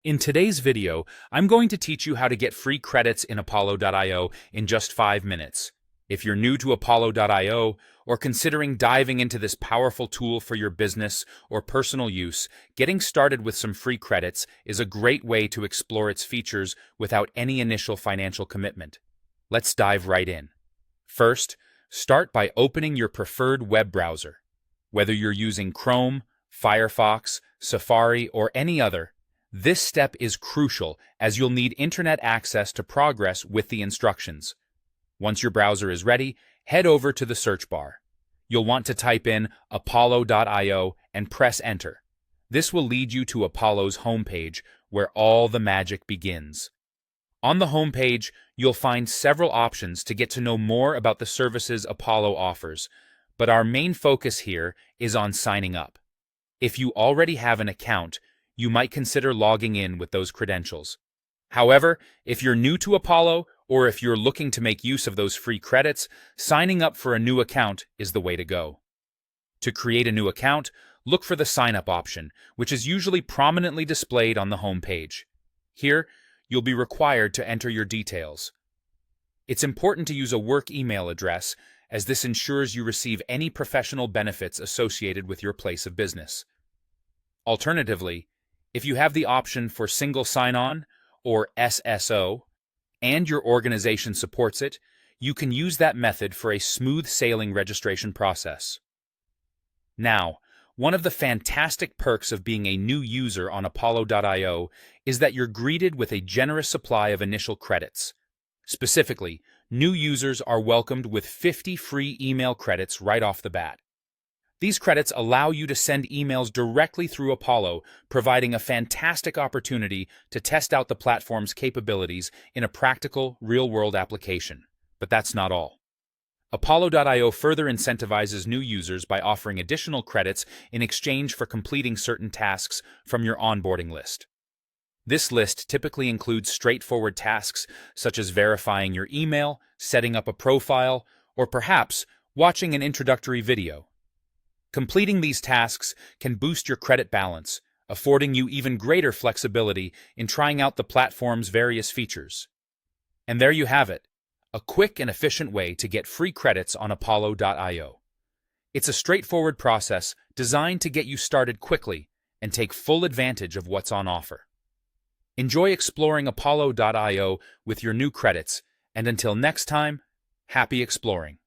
In today's video, I'm going to teach you how to get free credits in Apollo.io in just 5 minutes. If you're new to Apollo.io or considering diving into this powerful tool for your business or personal use, getting started with some free credits is a great way to explore its features without any initial financial commitment. Let's dive right in. First, start by opening your preferred web browser. Whether you're using Chrome, Firefox, Safari, or any other, this step is crucial as you'll need internet access to progress with the instructions. Once your browser is ready, head over to the search bar. You'll want to type in apollo.io and press enter. This will lead you to Apollo's homepage, where all the magic begins. On the homepage, you'll find several options to get to know more about the services Apollo offers, but our main focus here is on signing up. If you already have an account, you might consider logging in with those credentials. However, if you're new to Apollo or if you're looking to make use of those free credits, signing up for a new account is the way to go. To create a new account, look for the Sign Up option, which is usually prominently displayed on the home page. Here, you'll be required to enter your details. It's important to use a work email address, as this ensures you receive any professional benefits associated with your place of business. Alternatively, if you have the option for Single Sign-On, or SSO, and your organization supports it, you can use that method for a smooth-sailing registration process. Now, one of the fantastic perks of being a new user on Apollo.io is that you're greeted with a generous supply of initial credits. Specifically, new users are welcomed with 50 free email credits right off the bat. These credits allow you to send emails directly through Apollo, providing a fantastic opportunity to test out the platform's capabilities in a practical, real-world application. But that's not all. Apollo.io further incentivizes new users by offering additional credits in exchange for completing certain tasks from your onboarding list. This list typically includes straightforward tasks such as verifying your email, setting up a profile, or perhaps watching an introductory video. Completing these tasks can boost your credit balance, affording you even greater flexibility in trying out the platform's various features. And there you have it, a quick and efficient way to get free credits on Apollo.io. It's a straightforward process designed to get you started quickly and take full advantage of what's on offer. Enjoy exploring Apollo.io with your new credits, and until next time, happy exploring.